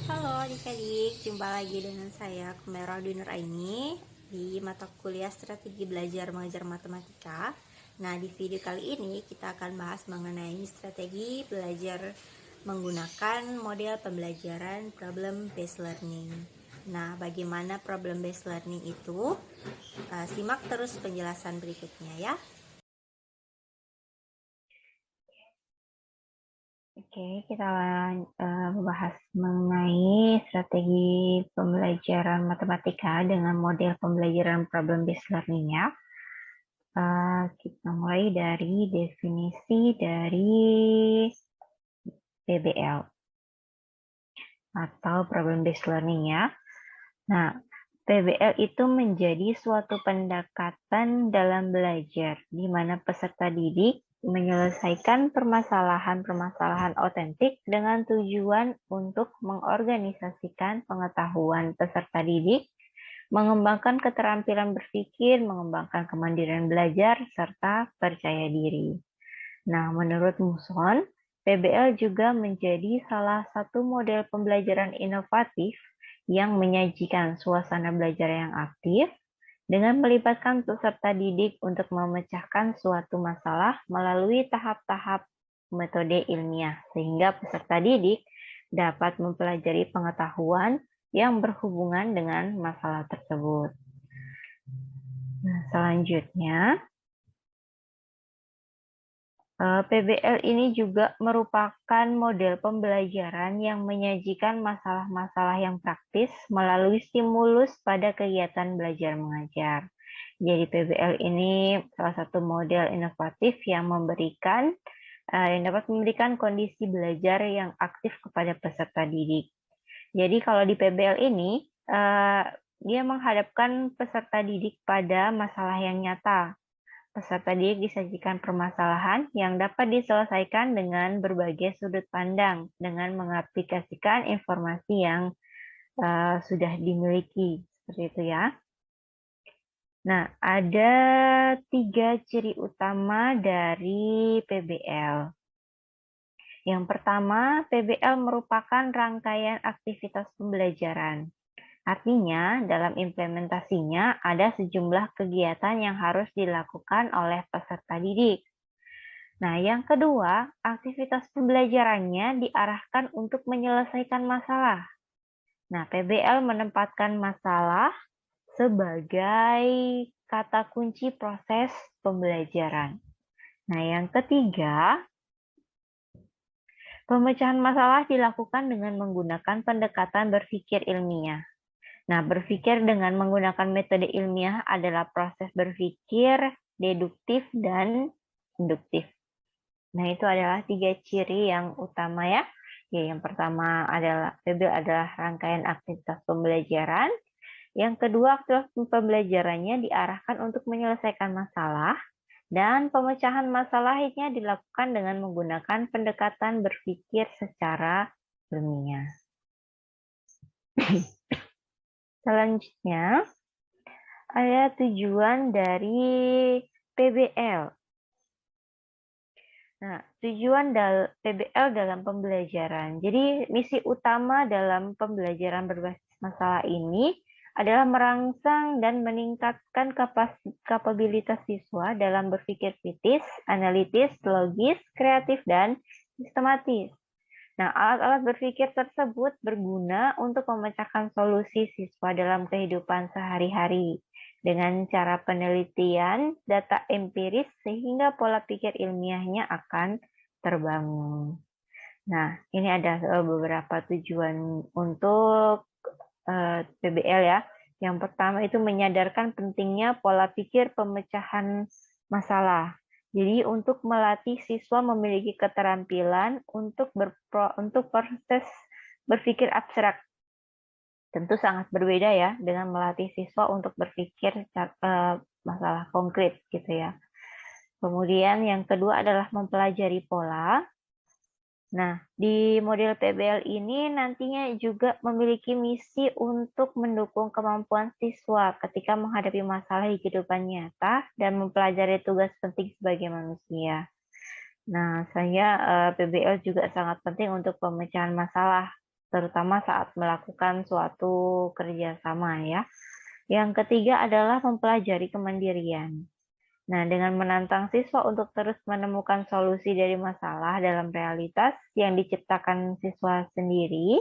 Halo adik-adik, jumpa lagi dengan saya Kumaira Nuraini di mata kuliah Strategi Belajar Mengajar Matematika. Nah, di video kali ini kita akan bahas mengenai strategi belajar menggunakan model pembelajaran problem based learning. Nah, bagaimana problem based learning itu? Simak terus penjelasan berikutnya ya. Oke, kita membahas mengenai strategi pembelajaran matematika dengan model pembelajaran problem based learning ya. Kita mulai dari definisi dari PBL atau problem based learning ya. Nah, PBL itu menjadi suatu pendekatan dalam belajar di mana peserta didik menyelesaikan permasalahan-permasalahan otentik dengan tujuan untuk mengorganisasikan pengetahuan peserta didik, mengembangkan keterampilan berpikir, mengembangkan kemandirian belajar, serta percaya diri. Nah, menurut Muson, PBL juga menjadi salah satu model pembelajaran inovatif yang menyajikan suasana belajar yang aktif dengan melibatkan peserta didik untuk memecahkan suatu masalah melalui tahap-tahap metode ilmiah, sehingga peserta didik dapat mempelajari pengetahuan yang berhubungan dengan masalah tersebut. Nah, selanjutnya, PBL ini juga merupakan model pembelajaran yang menyajikan masalah-masalah yang praktis melalui stimulus pada kegiatan belajar mengajar. Jadi PBL ini salah satu model inovatif yang dapat memberikan kondisi belajar yang aktif kepada peserta didik. Jadi kalau di PBL ini dia menghadapkan peserta didik pada masalah yang nyata. Peserta didik disajikan permasalahan yang dapat diselesaikan dengan berbagai sudut pandang dengan mengaplikasikan informasi yang sudah dimiliki. Seperti itu ya. Nah, ada 3 ciri utama dari PBL. Yang pertama, PBL merupakan rangkaian aktivitas pembelajaran. Artinya, dalam implementasinya ada sejumlah kegiatan yang harus dilakukan oleh peserta didik. Nah, yang kedua, aktivitas pembelajarannya diarahkan untuk menyelesaikan masalah. Nah, PBL menempatkan masalah sebagai kata kunci proses pembelajaran. Nah, yang ketiga, pemecahan masalah dilakukan dengan menggunakan pendekatan berpikir ilmiah. Nah, berpikir dengan menggunakan metode ilmiah adalah proses berpikir deduktif dan induktif. Nah, itu adalah 3 ciri yang utama ya. Yang pertama adalah PBL adalah rangkaian aktivitas pembelajaran. Yang kedua, aktivitas pembelajarannya diarahkan untuk menyelesaikan masalah. Dan pemecahan masalahnya dilakukan dengan menggunakan pendekatan berpikir secara ilmiah. Selanjutnya, ada tujuan dari PBL. Nah, tujuan PBL dalam pembelajaran. Jadi, misi utama dalam pembelajaran berbasis masalah ini adalah merangsang dan meningkatkan kapabilitas siswa dalam berpikir kritis, analitis, logis, kreatif, dan sistematis. Nah, alat-alat berpikir tersebut berguna untuk memecahkan solusi siswa dalam kehidupan sehari-hari dengan cara penelitian data empiris sehingga pola pikir ilmiahnya akan terbangun. Nah, ini ada beberapa tujuan untuk PBL ya. Yang pertama itu menyadarkan pentingnya pola pikir pemecahan masalah. Jadi untuk melatih siswa memiliki keterampilan untuk proses berpikir abstrak. Tentu sangat berbeda ya dengan melatih siswa untuk berpikir masalah konkret gitu ya. Kemudian yang kedua adalah mempelajari pola. Nah, di model PBL ini nantinya juga memiliki misi untuk mendukung kemampuan siswa ketika menghadapi masalah di kehidupan nyata dan mempelajari tugas penting sebagai manusia. Nah, PBL juga sangat penting untuk pemecahan masalah terutama saat melakukan suatu kerjasama ya. Yang ketiga adalah mempelajari kemandirian. Nah, dengan menantang siswa untuk terus menemukan solusi dari masalah dalam realitas yang diciptakan siswa sendiri,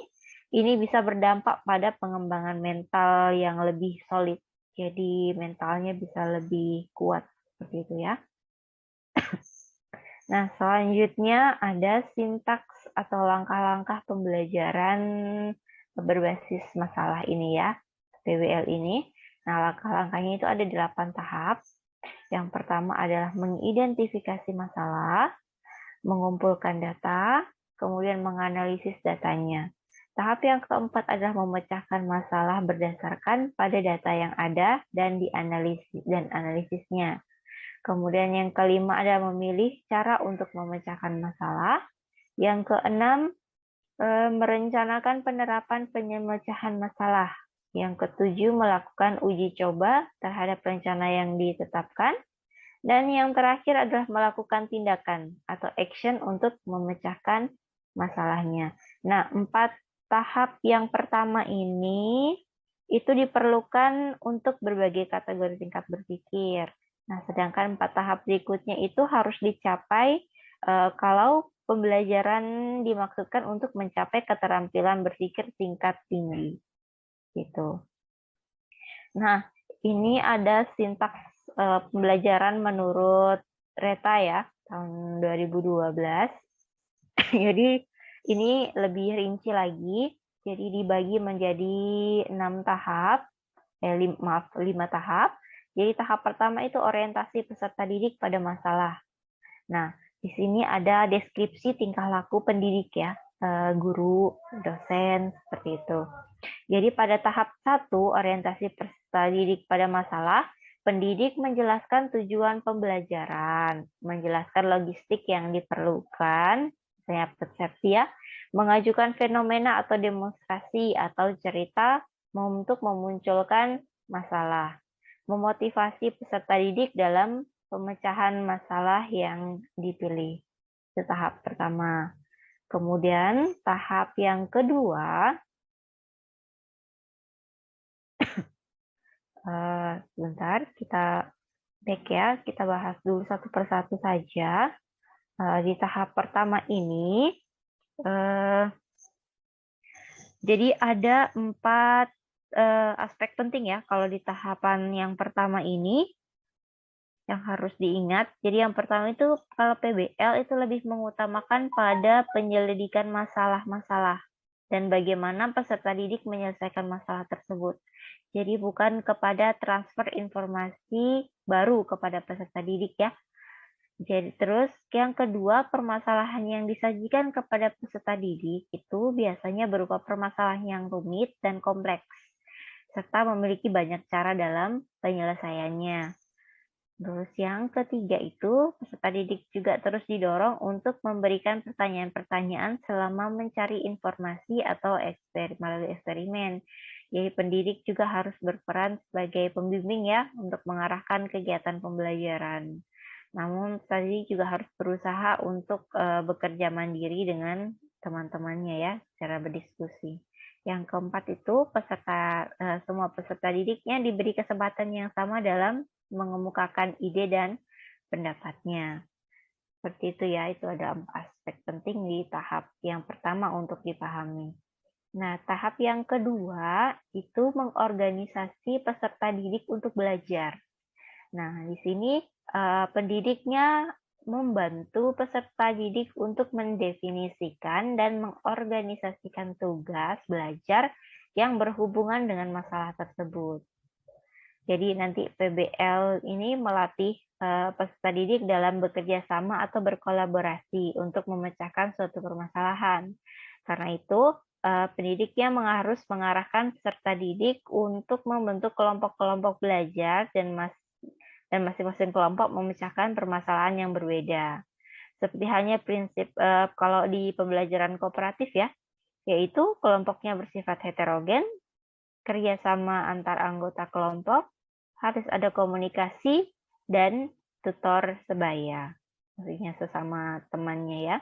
ini bisa berdampak pada pengembangan mental yang lebih solid. Jadi, mentalnya bisa lebih kuat, seperti itu ya. Nah, selanjutnya ada sintaks atau langkah-langkah pembelajaran berbasis masalah ini ya, PBL ini. Nah, langkah-langkahnya itu ada 8 tahap. Yang pertama adalah mengidentifikasi masalah, mengumpulkan data, kemudian menganalisis datanya. Tahap yang keempat adalah memecahkan masalah berdasarkan pada data yang ada dan analisisnya. Kemudian yang kelima adalah memilih cara untuk memecahkan masalah. Yang keenam, merencanakan penerapan pemecahan masalah. Yang ketujuh, melakukan uji coba terhadap rencana yang ditetapkan. Dan yang terakhir adalah melakukan tindakan atau action untuk memecahkan masalahnya. Nah, 4 tahap yang pertama ini itu diperlukan untuk berbagai kategori tingkat berpikir. Nah, sedangkan 4 tahap berikutnya itu harus dicapai kalau pembelajaran dimaksudkan untuk mencapai keterampilan berpikir tingkat tinggi. Gitu. Nah, ini ada sintaks pembelajaran menurut Reta ya, tahun 2012. Jadi ini lebih rinci lagi, jadi dibagi menjadi 6 tahap, 5 tahap. Jadi tahap pertama itu orientasi peserta didik pada masalah. Nah, di sini ada deskripsi tingkah laku pendidik ya, guru, dosen, seperti itu. Jadi pada tahap 1, orientasi peserta didik pada masalah, pendidik menjelaskan tujuan pembelajaran, menjelaskan logistik yang diperlukan, misalnya persepsi ya, mengajukan fenomena atau demonstrasi atau cerita untuk memunculkan masalah, memotivasi peserta didik dalam pemecahan masalah yang dipilih. Itu tahap pertama. Kemudian tahap yang kedua, sebentar kita back ya, kita bahas dulu satu persatu saja. Di tahap pertama ini, jadi ada 4 aspek penting ya kalau di tahapan yang pertama ini yang harus diingat. Jadi yang pertama itu kalau PBL itu lebih mengutamakan pada penyelidikan masalah-masalah dan bagaimana peserta didik menyelesaikan masalah tersebut. Jadi bukan kepada transfer informasi baru kepada peserta didik ya. Jadi terus yang kedua, permasalahan yang disajikan kepada peserta didik itu biasanya berupa permasalahan yang rumit dan kompleks, serta memiliki banyak cara dalam penyelesaiannya. Terus yang ketiga itu, peserta didik juga terus didorong untuk memberikan pertanyaan-pertanyaan selama mencari informasi atau melalui eksperimen. Jadi pendidik juga harus berperan sebagai pembimbing ya untuk mengarahkan kegiatan pembelajaran. Namun tadi juga harus berusaha untuk bekerja mandiri dengan teman-temannya ya, secara berdiskusi. Yang keempat itu semua peserta didiknya diberi kesempatan yang sama dalam mengemukakan ide dan pendapatnya. Seperti itu ya, itu ada 4 aspek penting di tahap yang pertama untuk dipahami. Nah, tahap yang kedua itu mengorganisasi peserta didik untuk belajar. Nah, di sini pendidiknya membantu peserta didik untuk mendefinisikan dan mengorganisasikan tugas belajar yang berhubungan dengan masalah tersebut. Jadi nanti PBL ini melatih peserta didik dalam bekerja sama atau berkolaborasi untuk memecahkan suatu permasalahan. Karena itu, pendidiknya harus mengarahkan peserta didik untuk membentuk kelompok-kelompok belajar dan masing-masing kelompok memecahkan permasalahan yang berbeda. Seperti halnya prinsip kalau di pembelajaran kooperatif ya, yaitu kelompoknya bersifat heterogen, kerjasama antar anggota kelompok, harus ada komunikasi, dan tutor sebaya. Maksudnya sesama temannya ya.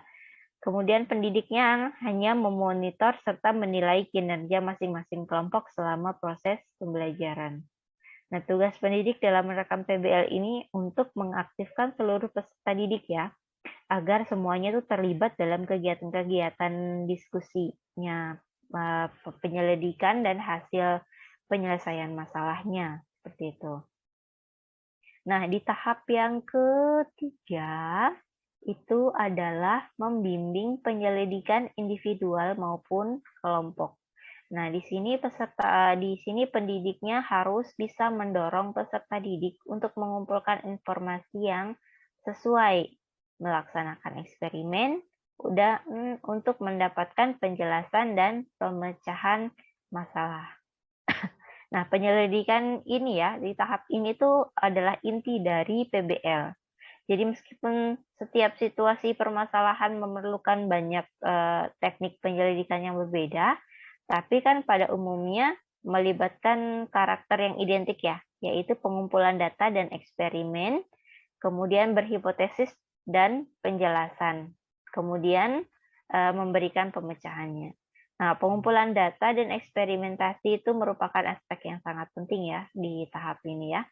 Kemudian pendidiknya hanya memonitor serta menilai kinerja masing-masing kelompok selama proses pembelajaran. Nah, tugas pendidik dalam menerapkan PBL ini untuk mengaktifkan seluruh peserta didik ya, agar semuanya itu terlibat dalam kegiatan-kegiatan diskusinya, penyelidikan dan hasil penyelesaian masalahnya, seperti itu. Nah, di tahap yang ketiga itu adalah membimbing penyelidikan individual maupun kelompok. Nah, di sini pendidiknya harus bisa mendorong peserta didik untuk mengumpulkan informasi yang sesuai, melaksanakan eksperimen, untuk mendapatkan penjelasan dan pemecahan masalah. Nah, penyelidikan ini ya, di tahap ini tuh adalah inti dari PBL. Jadi meskipun setiap situasi permasalahan memerlukan banyak teknik penyelidikan yang berbeda, tapi kan pada umumnya melibatkan karakter yang identik ya, yaitu pengumpulan data dan eksperimen, kemudian berhipotesis dan penjelasan, kemudian memberikan pemecahannya. Nah, pengumpulan data dan eksperimentasi itu merupakan aspek yang sangat penting ya di tahap ini ya,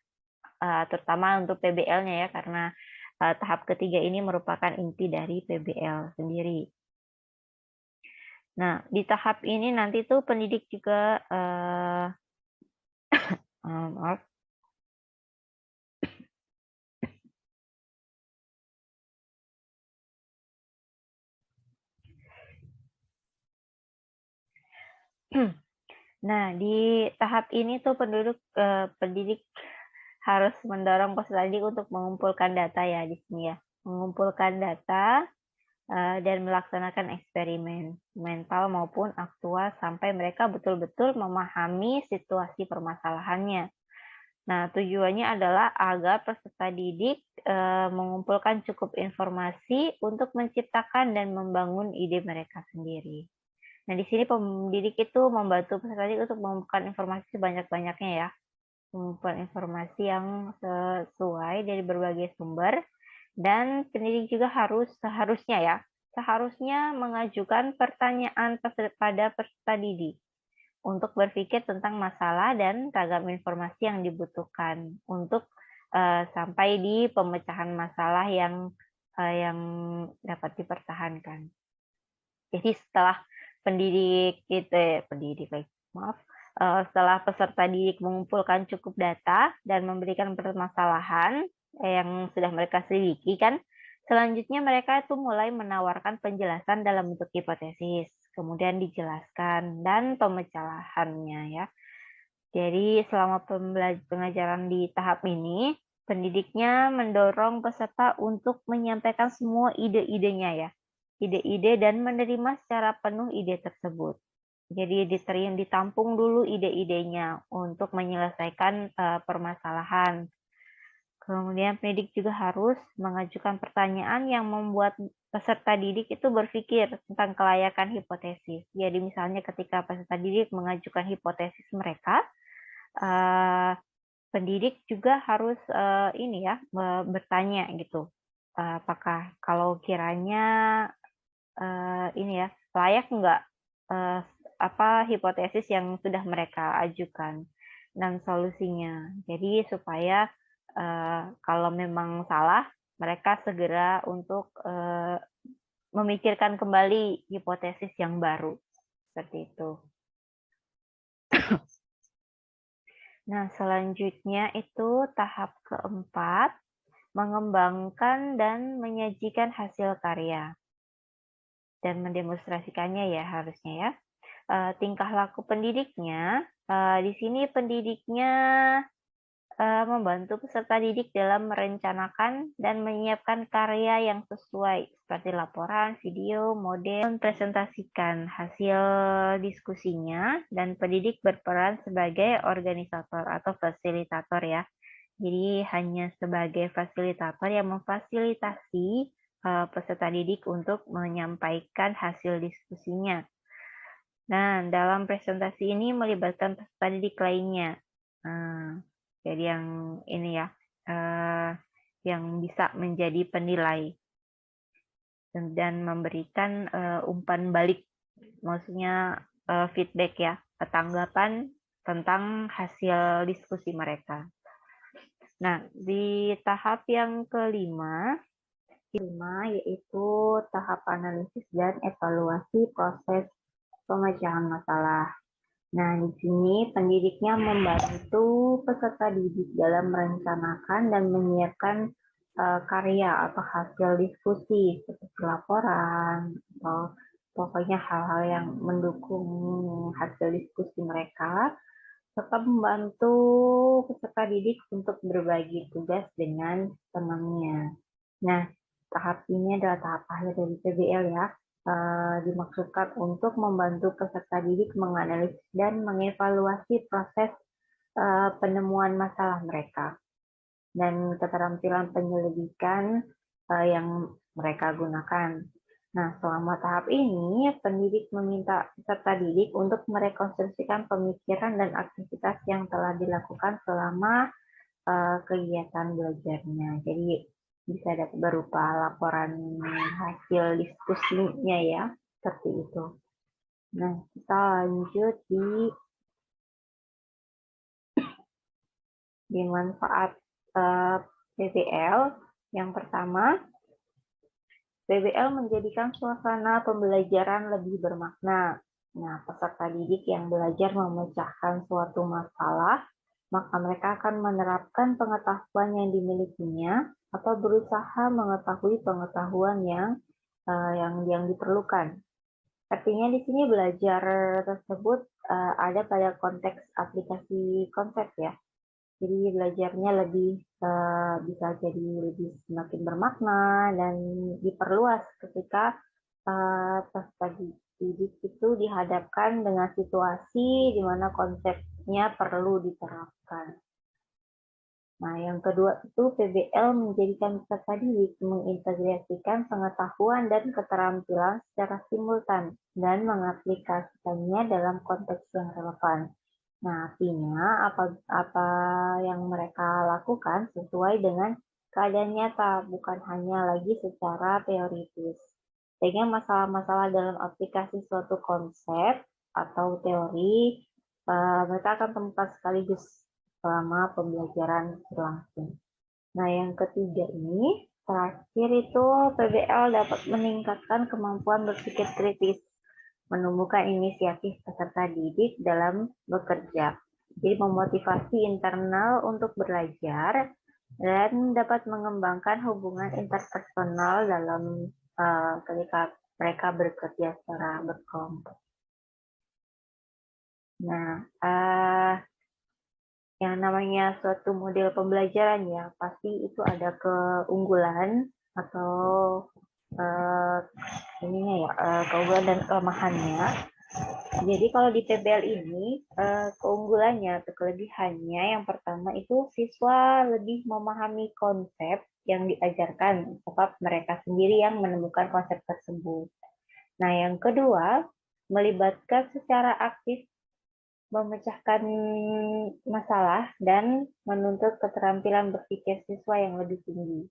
terutama untuk PBL-nya ya, karena tahap ketiga ini merupakan inti dari PBL sendiri. Nah, di tahap ini nanti tuh pendidik juga maaf. Nah, di tahap ini tuh pendidik harus mendorong peserta didik untuk mengumpulkan data ya di sini ya. Mengumpulkan data dan melaksanakan eksperimen mental maupun aktual sampai mereka betul-betul memahami situasi permasalahannya. Nah, tujuannya adalah agar peserta didik mengumpulkan cukup informasi untuk menciptakan dan membangun ide mereka sendiri. Nah, di sini pendidik itu membantu peserta didik untuk mengumpulkan informasi sebanyak-banyaknya ya. Mengumpulkan informasi yang sesuai dari berbagai sumber, dan pendidik juga seharusnya mengajukan pertanyaan pada peserta didik untuk berpikir tentang masalah dan ragam informasi yang dibutuhkan untuk sampai di pemecahan masalah yang dapat dipertahankan. Jadi setelah setelah peserta didik mengumpulkan cukup data dan memberikan permasalahan yang sudah mereka selidiki kan, selanjutnya mereka itu mulai menawarkan penjelasan dalam bentuk hipotesis, kemudian dijelaskan dan pemecahannya ya. Jadi selama pengajaran di tahap ini, pendidiknya mendorong peserta untuk menyampaikan semua ide-idenya ya. Ide-ide dan menerima secara penuh ide tersebut. Jadi ditampung dulu ide-idenya untuk menyelesaikan permasalahan. Kemudian pendidik juga harus mengajukan pertanyaan yang membuat peserta didik itu berpikir tentang kelayakan hipotesis. Jadi misalnya ketika peserta didik mengajukan hipotesis mereka, pendidik juga harus bertanya gitu, apakah kalau kiranya layak nggak hipotesis yang sudah mereka ajukan dan solusinya. Jadi supaya kalau memang salah, mereka segera untuk memikirkan kembali hipotesis yang baru seperti itu. Nah, selanjutnya itu tahap keempat, mengembangkan dan menyajikan hasil karya dan mendemonstrasikannya ya harusnya ya. Tingkah laku pendidiknya, di sini pendidiknya membantu peserta didik dalam merencanakan dan menyiapkan karya yang sesuai seperti laporan, video, model, mempresentasikan hasil diskusinya, dan pendidik berperan sebagai organisator atau fasilitator ya. Jadi hanya sebagai fasilitator yang memfasilitasi peserta didik untuk menyampaikan hasil diskusinya. Nah, dalam presentasi ini melibatkan peserta didik lainnya. Jadi yang ini ya, yang bisa menjadi penilai. dan memberikan umpan balik, maksudnya feedback ya, tanggapan tentang hasil diskusi mereka. Nah, di tahap yang kelima yaitu tahap analisis dan evaluasi proses pemecahan masalah. Nah, di sini pendidiknya membantu peserta didik dalam merencanakan dan menyiapkan karya atau hasil diskusi seperti laporan atau pokoknya hal-hal yang mendukung hasil diskusi mereka, serta membantu peserta didik untuk berbagi tugas dengan temannya. Nah, tahap ini adalah tahap akhir dari PBL ya. Dimaksudkan untuk membantu peserta didik menganalisis dan mengevaluasi proses penemuan masalah mereka dan keterampilan penyelidikan yang mereka gunakan. Nah, selama tahap ini, pendidik meminta peserta didik untuk merekonstruksikan pemikiran dan aktivitas yang telah dilakukan selama kegiatan belajarnya. Jadi, bisa berupa laporan hasil diskusinya ya, seperti itu. Nah, kita lanjut di manfaat PBL. Yang pertama, PBL menjadikan suasana pembelajaran lebih bermakna. Nah, peserta didik yang belajar memecahkan suatu masalah, maka mereka akan menerapkan pengetahuan yang dimilikinya atau berusaha mengetahui pengetahuan yang diperlukan. Artinya di sini belajar tersebut ada pada konteks aplikasi konsep ya. Jadi belajarnya lebih bisa jadi lebih semakin bermakna dan diperluas ketika peserta didik itu dihadapkan dengan situasi di mana konsepnya perlu diterapkan. Nah, yang kedua itu PBL menjadikan peserta didik mengintegrasikan pengetahuan dan keterampilan secara simultan dan mengaplikasikannya dalam konteks yang relevan. Nah, artinya apa yang mereka lakukan sesuai dengan keadaan nyata, bukan hanya lagi secara teoritis. Sehingga masalah-masalah dalam aplikasi suatu konsep atau teori, mereka akan temukan sekaligus selama pembelajaran berlangsung. Nah, yang ketiga ini, terakhir itu PBL dapat meningkatkan kemampuan berpikir kritis, menumbuhkan inisiatif peserta didik dalam bekerja. Jadi memotivasi internal untuk belajar dan dapat mengembangkan hubungan interpersonal dalam ketika mereka bekerja secara berkelompok. Nah, yang namanya suatu model pembelajaran ya, pasti itu ada keunggulan atau keunggulan dan kelemahannya. Jadi kalau di PBL ini keunggulannya atau kelebihannya yang pertama itu siswa lebih memahami konsep yang diajarkan sebab mereka sendiri yang menemukan konsep tersebut. Nah, yang kedua, melibatkan secara aktif memecahkan masalah dan menuntut keterampilan berpikir siswa yang lebih tinggi.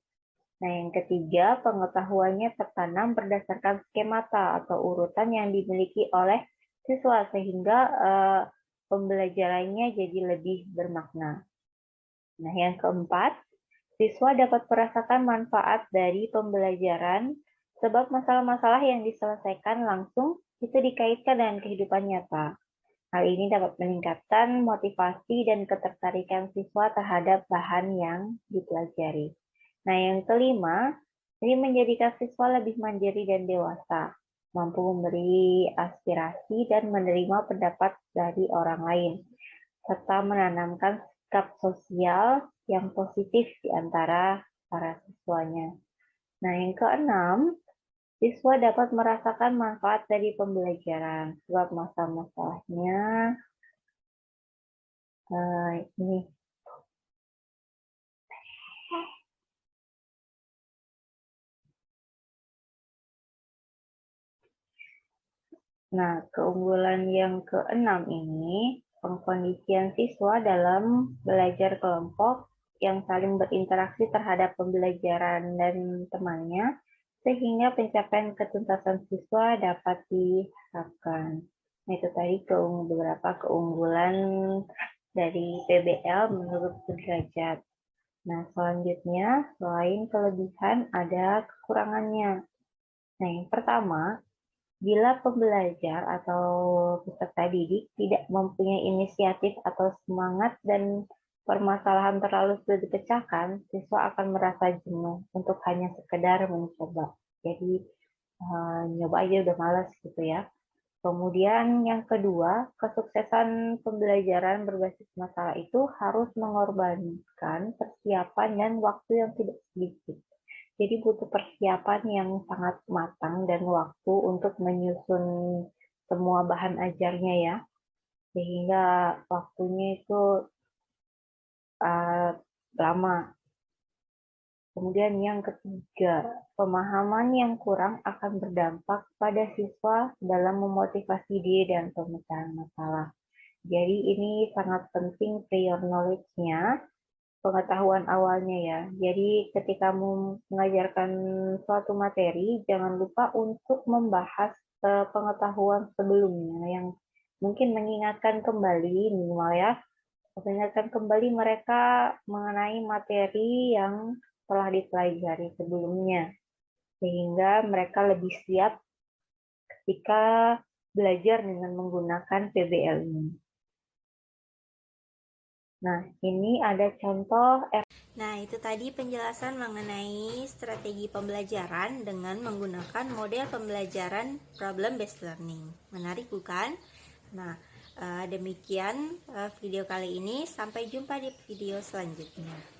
Nah, yang ketiga, pengetahuannya tertanam berdasarkan skemata atau urutan yang dimiliki oleh siswa sehingga pembelajarannya jadi lebih bermakna. Nah, yang keempat, siswa dapat merasakan manfaat dari pembelajaran sebab masalah-masalah yang diselesaikan langsung itu dikaitkan dengan kehidupan nyata. Hal ini dapat meningkatkan motivasi dan ketertarikan siswa terhadap bahan yang dipelajari. Nah, yang kelima, ini menjadikan siswa lebih mandiri dan dewasa, mampu memberi aspirasi dan menerima pendapat dari orang lain, serta menanamkan sikap sosial yang positif di antara para siswanya. Nah, yang keenam, siswa dapat merasakan manfaat dari pembelajaran, sebab masalahnya ini. Nah, keunggulan yang keenam ini, pengkondisian siswa dalam belajar kelompok yang saling berinteraksi terhadap pembelajaran dan temannya, sehingga pencapaian ketuntasan siswa dapat diharapkan. Nah, itu tadi beberapa keunggulan dari PBL menurut Sudrajat. Nah, selanjutnya, selain kelebihan, ada kekurangannya. Nah, yang pertama, bila pembelajar atau peserta didik tidak mempunyai inisiatif atau semangat dan permasalahan terlalu sulit dipecahkan, siswa akan merasa jenuh untuk hanya sekedar mencoba. Jadi, nyoba aja udah malas gitu ya. Kemudian yang kedua, kesuksesan pembelajaran berbasis masalah itu harus mengorbankan persiapan dan waktu yang tidak sedikit. Jadi butuh persiapan yang sangat matang dan waktu untuk menyusun semua bahan ajarnya ya, sehingga waktunya itu lama. Kemudian yang ketiga, pemahaman yang kurang akan berdampak pada siswa dalam memotivasi diri dan pemecahan masalah. Jadi ini sangat penting prior knowledge-nya, pengetahuan awalnya ya. Jadi ketika mengajarkan suatu materi, jangan lupa untuk membahas pengetahuan sebelumnya yang mungkin mengingatkan kembali minimal ya, mengingatkan kembali mereka mengenai materi yang telah dipelajari sebelumnya, sehingga mereka lebih siap ketika belajar dengan menggunakan PBL ini. Nah, ini ada contoh. Nah, itu tadi penjelasan mengenai strategi pembelajaran dengan menggunakan model pembelajaran problem based learning. Menarik bukan? Nah, demikian video kali ini. Sampai jumpa di video selanjutnya.